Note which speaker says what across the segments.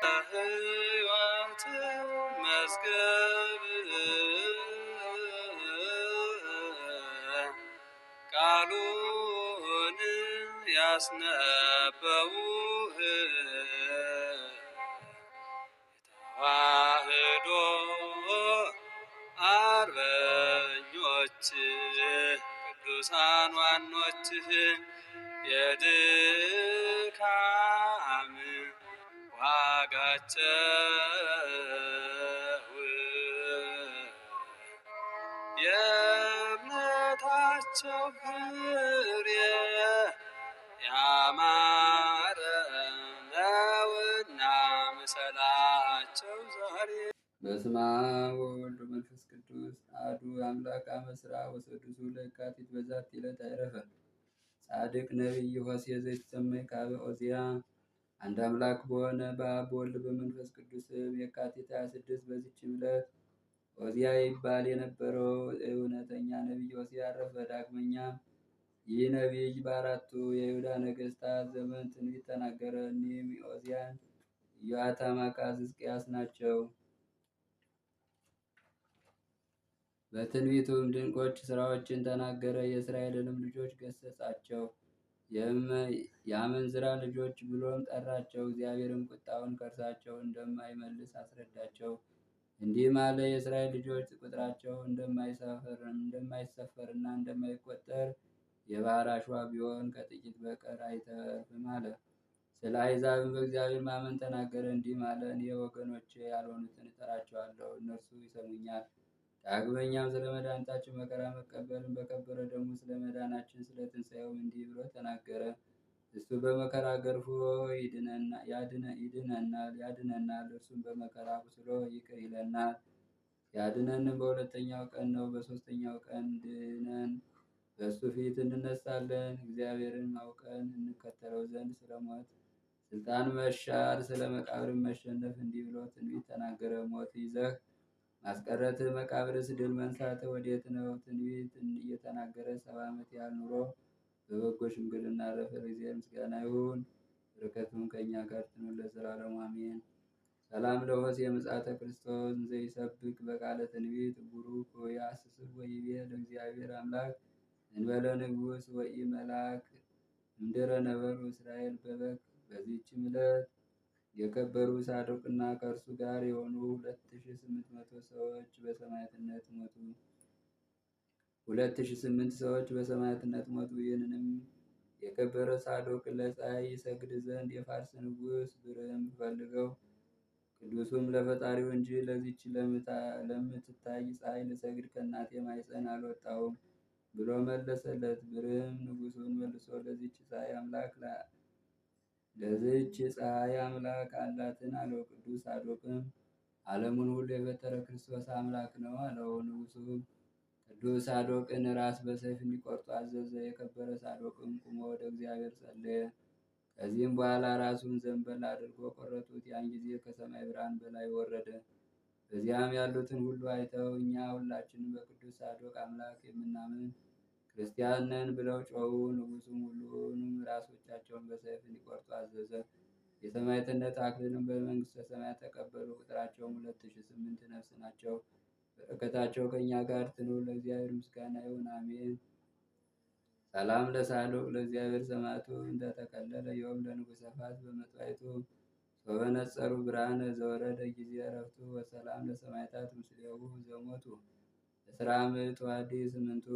Speaker 1: ሕይወት መዝገብ ቃሉን ያስነበቡህ የተዋህዶ አርበኞች ቅዱሳን ዋኖችህ የድካም ዋጋቸው የእምነታቸው ፍሬ ያማረ ነውና ምሰላቸው ዛሬ። በስመ አብ ወወልድ ወመንፈስ ቅዱስ አሐዱ አምላክ አመ ዕስራ ወሰዱሱ ለየካቲት በዛቲ ዕለት አይረፈ ጻድቅ ነቢይ ሆሴዕ ዘኢትሰመይ ከአበ ዖዝያ። አንድ አምላክ በሆነ በአብ በወልድ በመንፈስ ቅዱስ ስም የካቲት 26 በዚችም ዕለት ዖዝያ ይባል የነበረው እውነተኛ ነቢይ ሆሴዕ አረፈ። ዳግመኛም ይህ ነቢይ በአራቱ የይሁዳ ነገሥታት ዘመን ትንቢት ተናገረ። እኒህም ዖዝያን፣ ኢዮአታም፣ አካዝ፣ ሕዝቅያስ ናቸው። በትንቢቱም ድንቆች ስራዎችን ተናገረ። የእስራኤልንም ልጆች ገሰጻቸው፣ የአመንዝራ ልጆች ብሎም ጠራቸው። እግዚአብሔርም ቁጣውን ከእርሳቸው እንደማይመልስ አስረዳቸው። እንዲህም አለ። የእስራኤል ልጆች ቁጥራቸው እንደማይሰፈርና እንደማይቆጠር የባህር አሸዋ ቢሆን ከጥቂት በቀር አይተርፍም አለ። ስለ አሕዛብም በእግዚአብሔር ማመን ተናገረ። እንዲህም አለ። እኔ ወገኖቼ ያልሆኑትን እጠራቸዋለሁ፣ እነርሱ ይሰሙኛል። ዳግመኛም ስለ መድኃኒታችን መከራ መቀበልን በከበረ ደሙ ስለ መዳናችን ስለ ትንሣኤውም እንዲህ ብሎ ተናገረ። እሱ በመከራ ገርፎ ያድነናል። እርሱም በመከራ ቁስሎ ይቅር ይለናል፣ ያድነንም በሁለተኛው ቀን ነው። በሦስተኛው ቀን ድነን በእሱ ፊት እንነሳለን። እግዚአብሔርን አውቀን እንከተለው ዘንድ ስለ ሞት ስልጣን መሻር ስለ መቃብርን መሸነፍ እንዲህ ብሎ ትንቢት ተናገረ። ሞት ይዘህ ማስቀረት መቃብርስ ድል መንሳት ወዴት ነው? ትንቢት እየተናገረ 70 ዓመት ያህል ኑሮ በበጎ ሽምግልና አረፈ። ለእግዚአብሔር ምስጋና ይሁን፣ በረከቱም ከእኛ ጋር ትኑር ለዘላለሙ አሜን። ሰላም ለሆሴዕ ምጽአተ ክርስቶስ ዘይሰብክ በቃለ ትንቢት ቡሩክ ወያስስብ ወይቤ ለእግዚአብሔር አምላክ እንበለ ንጉሥ ወኢ መልአክ እምድረ ነበሩ እስራኤል በበክ። በዚህችም ዕለት የከበሩ ሳዶቅና ከእርሱ ጋር የሆኑ 2800 ሰዎች በሰማዕትነት ሞቱ። 2008 ሰዎች በሰማዕትነት ሞቱ። ይህንንም የከበረ ሳዶቅ ለፀሐይ ይሰግድ ዘንድ የፋርስ ንጉሥ ብርህም ፈልገው፣ ቅዱሱም ለፈጣሪው እንጂ ለዚች ለምትታይ ፀሐይ ልሰግድ ከእናቴ ማኅፀን አልወጣሁም ብሎ መለሰለት። ብርህም ንጉሡን መልሶ ለዚች ፀሐይ አምላክ አላትን አለው። ቅዱስ ሳዶቅም ዓለሙን ሁሉ የፈጠረ ክርስቶስ አምላክ ነው አለው። ንጉሡም ቅዱስ ሳዶቅን ራስ በሰይፍ እንዲቆርጡ አዘዘ። የከበረ ሳዶቅም ቁሞ ወደ እግዚአብሔር ጸለየ። ከዚህም በኋላ ራሱን ዘንበል አድርጎ ቆረጡት። ያን ጊዜ ከሰማይ ብርሃን በላይ ወረደ። በዚያም ያሉትን ሁሉ አይተው እኛ ሁላችንም በቅዱስ ሳዶቅ አምላክ የምናምን ክርስቲያን ነን ብለው ጮኹ። ንጉሡም ሁሉንም ራሶቻቸውን በሰይፍ እንዲቆርጡ አዘዘ። የሰማዕትነት አክሊልም በመንግሥተ ሰማያት ተቀበሉ። ቁጥራቸውም 2008 ነፍስ ናቸው። በረከታቸው ከእኛ ጋር ትኑር ለእግዚአብሔር ምስጋና ይሁን አሜን። ሰላም ለሳዶቅ ለእግዚአብሔር ሰማዕቱ እንደተቀለለ ዮም ለንጉሠ ፋርስ በመጥዋዕቱ ወበነጸሩ ብርሃነ ዘወረደ ጊዜ ዕረፍቱ። ወሰላም ለሰማዕታት ምስሌሁ ዘሞቱ እስራ ምዕት ወአዲስ እምንቱ።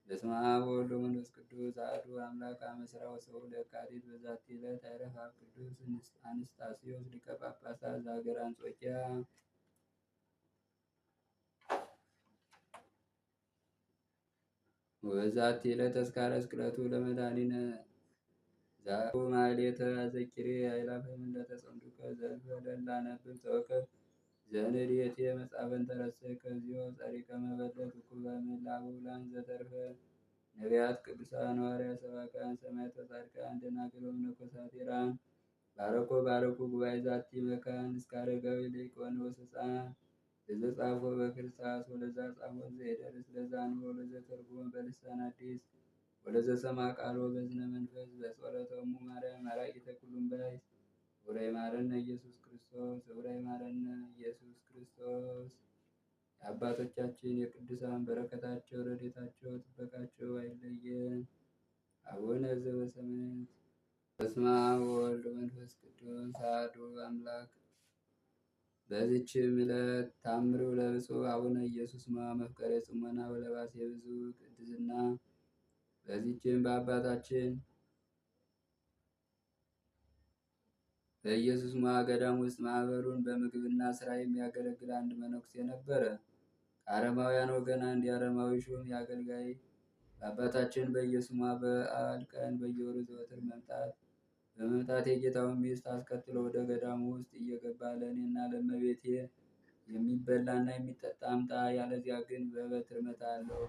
Speaker 1: በስመ አብ ወወልድ ወመንፈስ ቅዱስ አሐዱ አምላክ አመ ዕስራ ወሰብዕ ለየካቲት በዛቲ ዕለት አይረፈ ቅዱስ አንስጣስዮስ ሊቀ ጳጳሳት ዘሀገረ አንጾኪያ። ወበዛቲ ዕለት ተዝካረ ስቅለቱ ለመድኃኒነ ዛኡ ማሕሌተ አዘኪሬ አእላፈ እምዕለተ ጸምዱከ ዘልፈ ለላ ነብብ ተወከፍ ዘንዴቴ መጽሐፈን ተረሰይከ እግዚኦ ጸሪቀ መበለት ውኩበ እምእላፉ ውላን ዘተርፈ ነቢያት፣ ቅዱሳን ሐዋርያት፣ ሰባክያን፣ ሰማዕታት፣ ጻድቃን፣ ደናግል ወመነኮሳት ሄራን ባረኮ ጉባኤ ዛቲ መካን እስከ አረጋዊ ሊቆን ወሕፃን ለዘጻፎ በክርስታስ ወለዛ ጻፎ ዘሄደርስ ለዛ አንብቦ ለዘ ተርጉሞ በልሳን አዲስ ወለዘ ሰማ ቃሎ በዝነ መንፈስ በጸሎተሙ ማርያም አራቂተ ኩሉም ባይ ወላይ ይማረነ ኢየሱስ ክርስቶስ። ህቡረ ይማረነ ኢየሱስ ክርስቶስ። የአባቶቻችን የቅዱሳን በረከታቸው ረድኤታቸው ጥበቃቸው አይለየን። አቡነ ዘበሰማያት። በስመ አብ ወወልድ ወመንፈስ ቅዱስ አሐዱ አምላክ። በዚችም ዕለት ታምሩ ለብፁዕ አቡነ ኢየሱስ ሞዐ መፍቀሬ ጽሞና ወለባሴ ብዙ ቅድስና። በዚችም በአባታችን በኢየሱስ ሞዐ ገዳም ውስጥ ማህበሩን በምግብና ስራ የሚያገለግል አንድ መነኩሴ ነበረ። ከአረማውያን ወገን አንድ የአረማዊ ሹም የአገልጋይ በአባታችን በኢየሱስ ሞዐ በዓል ቀን በየወሩ ዘወትር በመምጣት የጌታውን ሚስት አስከትሎ ወደ ገዳሙ ውስጥ እየገባ ለእኔና ለእመቤቴ የሚበላና የሚጠጣ አምጣ፣ ያለዚያ ግን በበትር እመታሃለሁ፣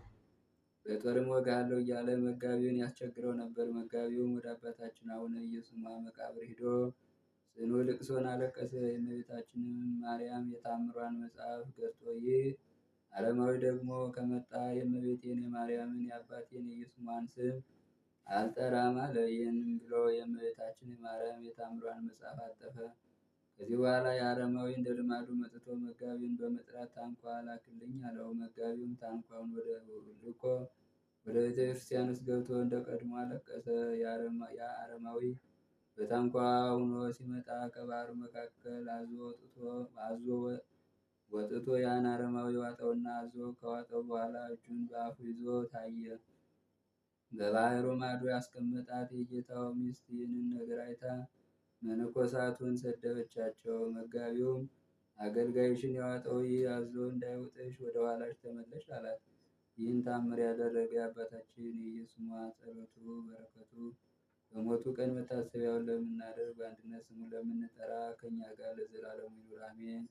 Speaker 1: በጦርም እወጋሃለሁ እያለ መጋቢውን ያስቸግረው ነበር። መጋቢውም ወደ አባታችን አቡነ ኢየሱስ ሞዐ መቃብር ሂዶ ጽኑ ልቅሶን አለቀሰ። የእመቤታችንም ማርያም የታምሯን መጽሐፍ ገልጦ ይህ አረማዊ ደግሞ ከመጣ የእመቤቴን የማርያምን የአባቴን የኢየሱስ ሞዐን ስም አልጠራም አለ። ይህንም ብሎ የእመቤታችን የማርያም የታምሯን መጽሐፍ አጠፈ። ከዚህ በኋላ የአረማዊ እንደ ልማዱ መጥቶ መጋቢውን በመጥራት ታንኳ ላክልኝ አለው። መጋቢውም ታንኳውን ልኮ ወደ ቤተ ክርስቲያን ውስጥ ገብቶ እንደ ቀድሞ አለቀሰ። ያ አረማዊ በታንኳ ሆኖ ሲመጣ ከባህሩ መካከል አዞ ወጥቶ ያን አረማዊ ዋጠውና አዞ ከዋጠው በኋላ እጁን በአፉ ይዞ ታየ። በባህሩ ማዶ ያስቀመጣት የጌታው ሚስት ይህንን ነገር አይታ መነኮሳቱን ሰደበቻቸው። መጋቢውም አገልጋይሽን ያዋጠው ይህ አዞ እንዳይውጥሽ ወደ ኋላሽ ተመለሽ አላት። ይህን ታምር ያደረገ የአባታችን የኢየሱስ ሞዐ ጸሎቱ በረከቱ በሞቱ ቀን መታሰቢያውን ለምናደርግ በአንድነት ስሙን ለምንጠራ ከእኛ ጋር ለዘላለሙ ይኑር አሜን።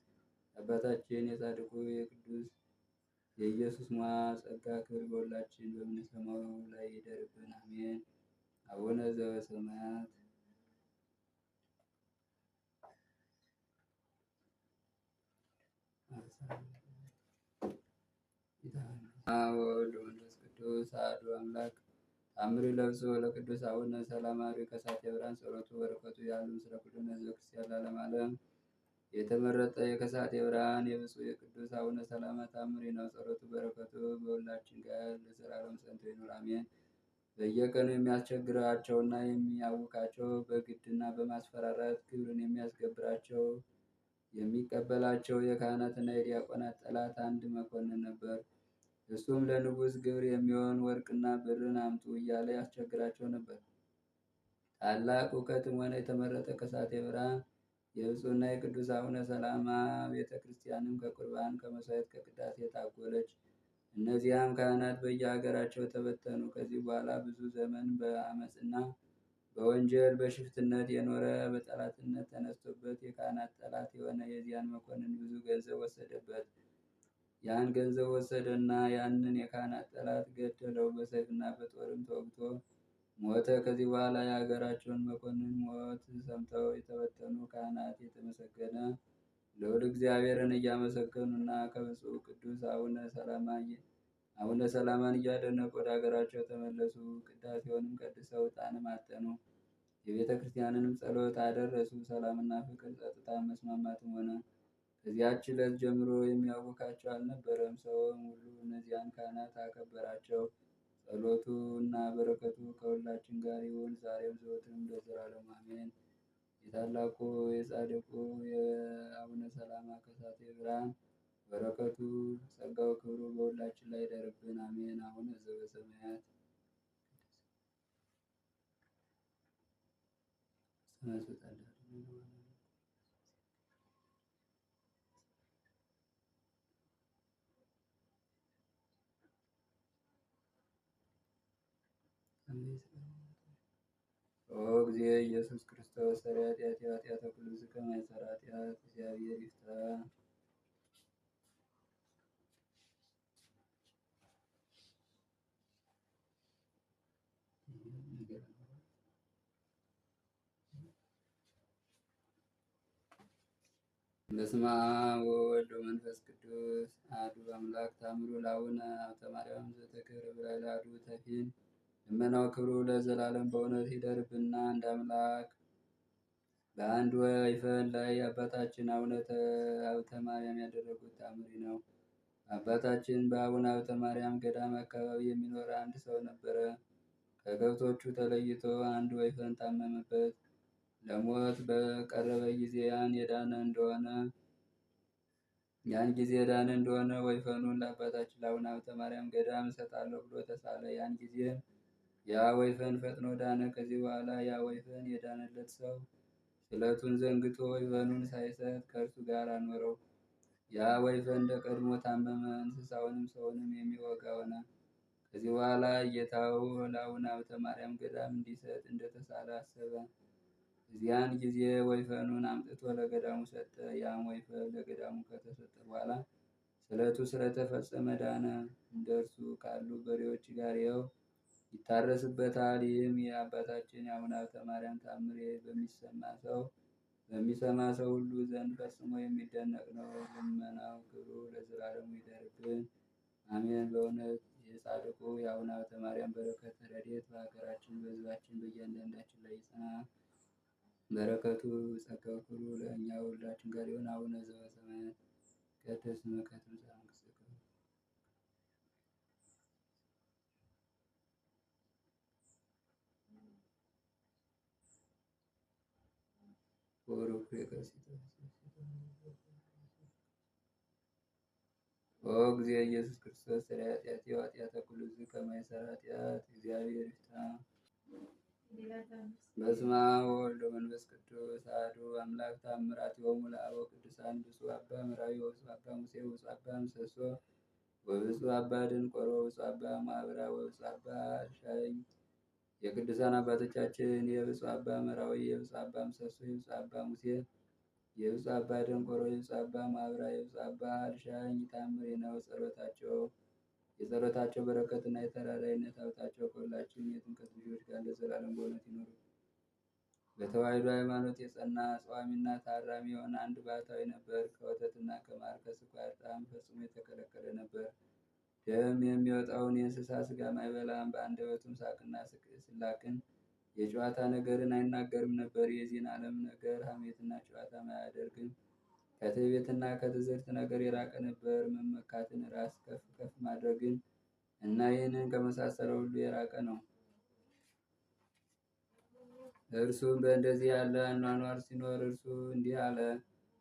Speaker 1: አባታችን የጻድቁ የቅዱስ የኢየሱስ ሞዐ ጸጋ ክብር በሁላችን በምንሰማው ላይ ይደርብን አሜን። አቡነ ዘበሰማያት። ወወልድ ወመንፈስ ቅዱስ አሐዱ አምላክ። ታምሪ ለብሶ ለቅዱስ አቡነ ሰላማ ከሳቴ ብርሃን ጸሎቱ በረከቱ ያሉ ምስለ ኩልነ ሕዝበ ክርስቲያን ለዓለመ ዓለም። የተመረጠ የከሳቴ ብርሃን የብፁዕ የቅዱስ አቡነ ሰላማ ታምሪ ነው። ጸሎቱ በረከቱ በሁላችን ጋር ለዘላለም ጸንቶ ይኑር አሜን። በየቀኑ የሚያስቸግራቸውና የሚያውካቸው በግድና በማስፈራራት ክብርን የሚያስገብራቸው የሚቀበላቸው የካህናትና የዲያቆናት ጠላት አንድ መኮንን ነበር። እሱም ለንጉሥ ግብር የሚሆን ወርቅና ብርን አምጡ እያለ ያስቸግራቸው ነበር። ታላቅ እውቀትም ሆነ የተመረጠ ከሳቴ ብርሃን የብፁዕና የቅዱስ አቡነ ሰላማ ቤተ ክርስቲያንም ከቁርባን ከመሥዋዕት ከቅዳሴ ታጎለች። እነዚያም ካህናት በየሀገራቸው ተበተኑ። ከዚህ በኋላ ብዙ ዘመን በአመፅና በወንጀል በሽፍትነት የኖረ በጠላትነት ተነስቶበት የካህናት ጠላት የሆነ የዚያን መኮንን ብዙ ገንዘብ ወሰደበት። ያን ገንዘብ ወሰደና ያንን የካህናት ጠላት ገደለው። በሰይፍና በጦርም ተወግቶ ሞተ። ከዚህ በኋላ የሀገራቸውን መኮንን ሞት ሰምተው የተበተኑ ካህናት የተመሰገነ ልዑል እግዚአብሔርን እያመሰገኑና ከብፁዕ ቅዱስ አቡነ ሰላማን እያደነቁ ወደ ሀገራቸው ተመለሱ። ቅዳሴውንም ቀድሰው ዕጣንም አጠኑ። የቤተ ክርስቲያንንም ጸሎት አደረሱ። ሰላምና ፍቅር፣ ጸጥታ፣ መስማማትም ሆነ። ከዚያች ዕለት ጀምሮ የሚያውካቸው አልነበረም። ሰውም ሁሉ እነዚያን ካህናት አከበራቸው። ጸሎቱ እና በረከቱ ከሁላችን ጋር ይሁን ዛሬም ዘወትርም ለዘላለሙ አሜን። የታላቁ የጻድቁ የአቡነ ሰላማ ከሳቴ ብርሃን በረከቱ ጸጋው ክብሩ በሁላችን ላይ ይደርብን አሜን። አቡነ ዘበሰማያት ኦ እግዚእ ኢየሱስ ክርስቶስ ሠራየ ኃጢአተ ኩሉ ሕዝብ ከመ ይሠራ ኃጢአት እግዚአብሔር ይፍታ። በስመ አብ ወወልድ ወመንፈስ ቅዱስ አሐዱ አምላክ። ታምሩ ለአቡነ ሀብተ ማርያም ዘተክብረ በላዕለ አሐዱ ተፊን። ልመናው ክብሩ ለዘላለም በእውነት ይደርብና አንድ አምላክ በአንድ ወይፈን ላይ አባታችን አቡነ ሀብተ ማርያም ያደረጉት ተአምር ነው። አባታችን በአቡነ ሀብተ ማርያም ገዳም አካባቢ የሚኖር አንድ ሰው ነበረ። ከከብቶቹ ተለይቶ አንድ ወይፈን ታመመበት። ለሞት በቀረበ ጊዜ ያን ጊዜ የዳነ እንደሆነ ወይፈኑን ለአባታችን ለአቡነ ሀብተ ማርያም ገዳም እሰጣለሁ ብሎ ተሳለ። ያን ጊዜ ያ ወይፈን ፈጥኖ ዳነ። ከዚህ በኋላ ያ ወይፈን የዳነለት ሰው ስለቱን ዘንግቶ ወይፈኑን ሳይሰጥ ከእርሱ ጋር አኖረው። ያ ወይፈን እንደ ቀድሞ ታመመ፣ እንስሳውንም ሰውንም የሚወጋ ሆነ። ከዚህ በኋላ ጌታው ለአቡነ ሀብተ ማርያም ገዳም እንዲሰጥ እንደተሳለ አሰበ። እዚያን ጊዜ ወይፈኑን አምጥቶ ለገዳሙ ሰጠ። ያም ወይፈን ለገዳሙ ከተሰጠ በኋላ ስለቱ ስለተፈጸመ ዳነ። እንደ እርሱ ካሉ በሬዎች ጋር ይኸው ይታረስበታል። ይህም የአባታችን የአቡነ ሀብተ ማርያም ታምሬ በሚሰማ ሰው ሁሉ ዘንድ ፈጽሞ የሚደነቅ ነው። ልመናው ክብሩ ለዘላለሙ ይደርብን፣ አሜን። በእውነት የጻድቁ የአቡነ ሀብተ ማርያም በረከት ረድኤት በሀገራችን በሕዝባችን በእያንዳንዳችን ላይ ይጽና። በረከቱ ጸጋው ሁሉ ለእኛ ሁላችን ጋር ይሁን። አቡነ ዘበሰማያት ይትቀደስ ስምከ ትምጻእ መንግሥትከ ወበረከቱ ይቀሲት ኦ ጊዜ ኢየሱስ ክርስቶስ ስለ ኃጢአት ኃጢአተ ኩሉ ሕዝብ ከመ ይሠራ ኃጢአት እግዚአብሔር ይፍታ። በስመ አብ ወወልድ ወመንፈስ ቅዱስ አሐዱ አምላክ። ተአምራቲሆሙ ለአበው ቅዱሳን ብፁዕ አባ መራዊ ወብፁዕ አባ ሙሴ ወብፁዕ አባ ምሰሶ ወብፁዕ አባ ድንቆሮ ወብፁዕ አባ ማብራ ወብፁዕ አባ ሻኝ። የቅዱሳን አባቶቻችን የብፁዕ አባ መራዊ፣ የብፁዕ አባ ምሰሶ፣ የብፁዕ አባ ሙሴ፣ የብፁዕ አባ ደንቆሮ፣ የብፁዕ አባ ማብራ፣ የብፁዕ አባ ሻኝ ታምር ነው። የጸሎታቸው በረከትና የተራዳኢነት ሀብታቸው ከሁላችን የጥምቀት ልጆች ጋር ለዘላለም በእውነት ይኖሩ። በተዋሕዶ ሃይማኖት የጸና ጸዋሚና ታራሚ የሆነ አንድ ባህታዊ ነበር። ከወተትና ከማር ከስኳር ጣዕም ፈጽሞ የተከለከለ ነበር። ደም የሚወጣውን የእንስሳ ስጋም አይበላም። በአንደበቱም ሳቅና ስላቅን የጨዋታ ነገርን አይናገርም ነበር። የዚህን ዓለም ነገር ሐሜትና ጨዋታም አያደርግም። ከትዕቢትና ከትዝርት ነገር የራቀ ነበር። መመካትን፣ ራስ ከፍ ከፍ ማድረግን እና ይህንን ከመሳሰለው ሁሉ የራቀ ነው። እርሱም በእንደዚህ ያለ አኗኗር ሲኖር እርሱ እንዲህ አለ።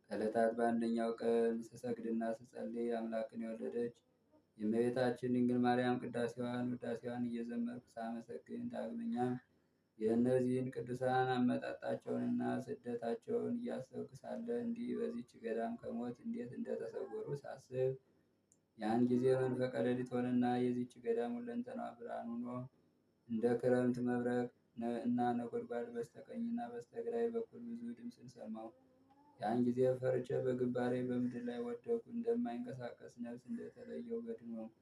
Speaker 1: ከዕለታት በአንደኛው ቀን ስሰግድና ስጸልይ አምላክን የወለደች የእመቤታችን ድንግል ማርያም ውዳሴዋን እየዘመርኩ ሳመሰግን፣ ዳግመኛም የእነዚህን ቅዱሳን አመጣጣቸውንና ስደታቸውን እያሰብኩ ሳለ እንዲህ በዚች ገዳም ከሞት እንዴት እንደተሰወሩ ሳስብ ያን ጊዜ መንፈቀ ሌሊት ሆነና የዚች ገዳም ሁለንተናዋ ብርሃን ሆኖ እንደ ክረምት መብረቅ እና ነጎድጓድ በስተቀኝና በስተግራይ በኩል ብዙ ድምፅን ሰማሁ። ያን ጊዜ ፈርቼ በግንባሬ በምድር ላይ ወደኩ። እንደማይንቀሳቀስ ነፍስ እንደተለየው በድን ሆንኩ።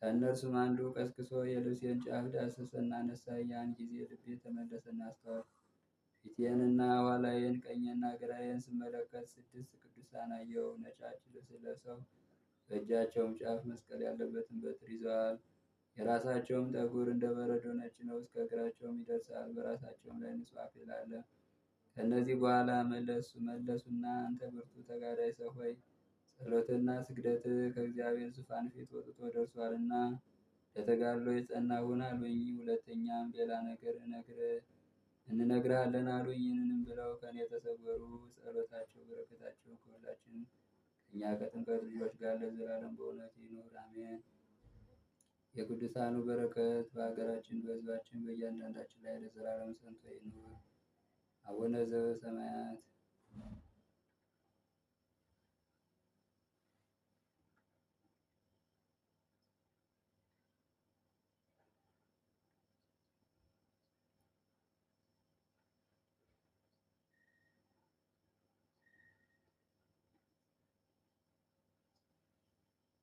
Speaker 1: ከእነርሱም አንዱ ቀስቅሶ የልብሴን ጫፍ ዳሰሰና አነሳኝ። ያን ጊዜ ልቤ ተመለሰና አስተዋልኩ። ፊቴንና ኋላዬን ቀኝና ግራዬን ስመለከት 6 ቅዱሳን አየሁ። ነጫጭ ልብስ ለብሰው በእጃቸውም ጫፍ መስቀል ያለበትን በትር ይዘዋል። የራሳቸውም ጠጉር እንደ በረዶ ነጭ ነው፣ እስከ እግራቸውም ይደርሳል። በራሳቸውም ላይ ንጹሕ አክሊል አለ። ከእነዚህ በኋላ መለሱና አንተ ብርቱ ተጋዳይ ሰው ሆይ ጸሎትና ስግደት ከእግዚአብሔር ዙፋን ፊት ወጥቶ ደርሷልና ለተጋድሎ የጸናህ ሁን አሉኝ። ሁለተኛም ሌላ ነገር እንነግርሃለን አሉኝ። ይህንንም ብለው ከኔ ተሰወሩ። ጸሎታቸው በረከታቸው ከሁላችን ከእኛ ከጥምቀት ልጆች ጋር ለዘላለም በእውነት ይኑር አሜን። የቅዱሳኑ በረከት በሀገራችን በሕዝባችን በእያንዳንዳችን ላይ ለዘላለም ጸንቶ ይኑር። አቡነ ዘበሰማያት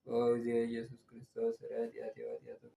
Speaker 1: ኦ ጊዜ ኢየሱስ ክርስቶስ ኃጢአት